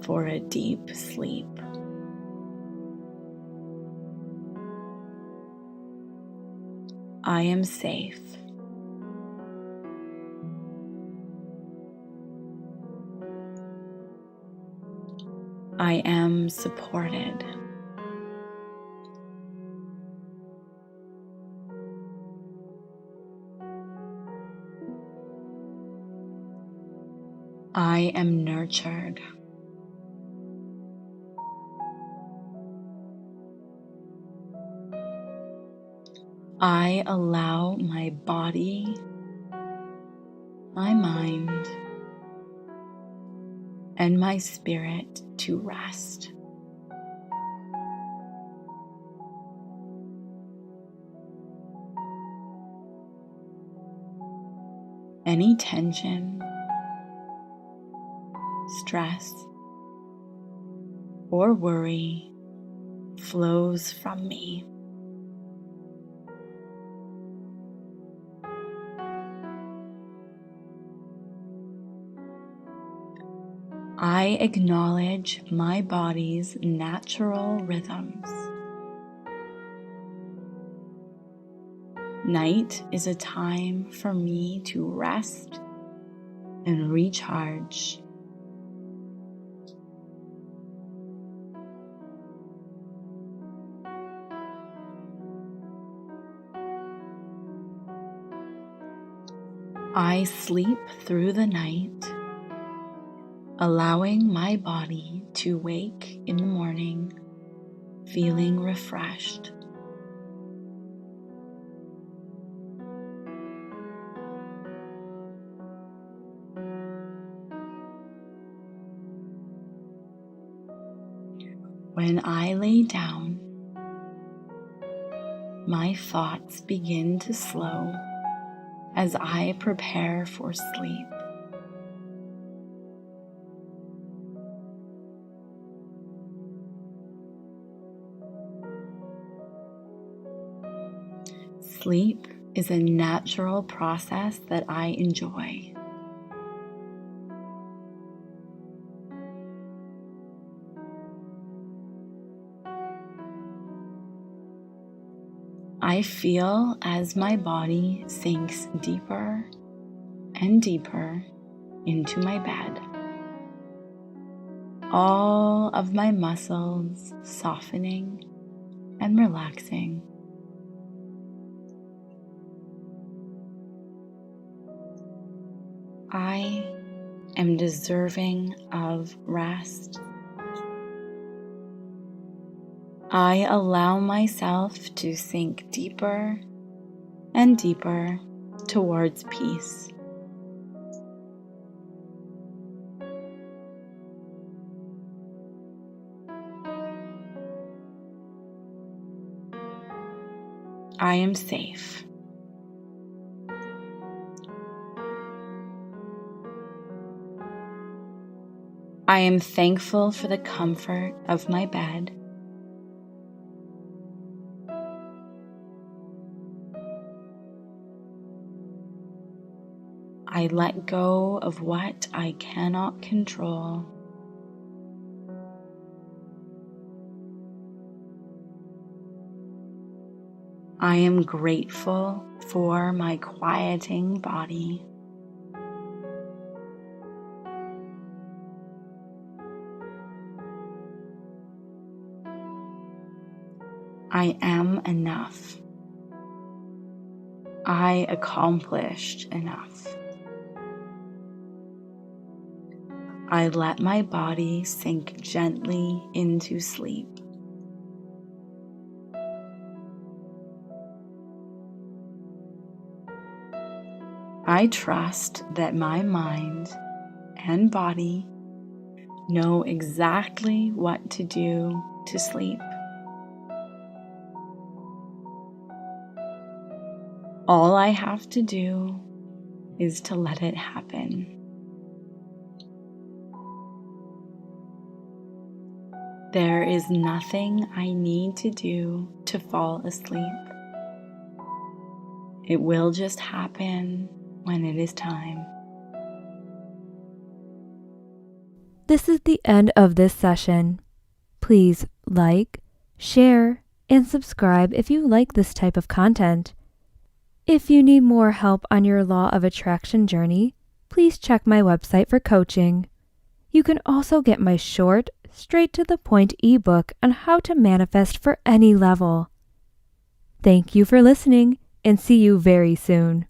for a deep sleep. I am safe. I am supported. I am nurtured. I allow my body, my mind, and my spirit to rest. Any tension, stress, or worry flows from me. I acknowledge my body's natural rhythms. Night is a time for me to rest and recharge. I sleep through the night, allowing my body to wake in the morning feeling refreshed. When I lay down, my thoughts begin to slow as I prepare for sleep. Sleep is a natural process that I enjoy. I feel as my body sinks deeper and deeper into my bed. All of my muscles softening and relaxing. I am deserving of rest. I allow myself to sink deeper and deeper towards peace. I am safe. I am thankful for the comfort of my bed. I let go of what I cannot control. I am grateful for my quieting body. I am enough. I accomplished enough. I let my body sink gently into sleep. I trust that my mind and body know exactly what to do to sleep. All I have to do is to let it happen. There is nothing I need to do to fall asleep. It will just happen when it is time. This is the end of this session. Please like, share, and subscribe if you like this type of content. If you need more help on your law of attraction journey, please check my website for coaching. You can also get my short, straight to the point ebook on how to manifest for any level. Thank you for listening, and see you very soon.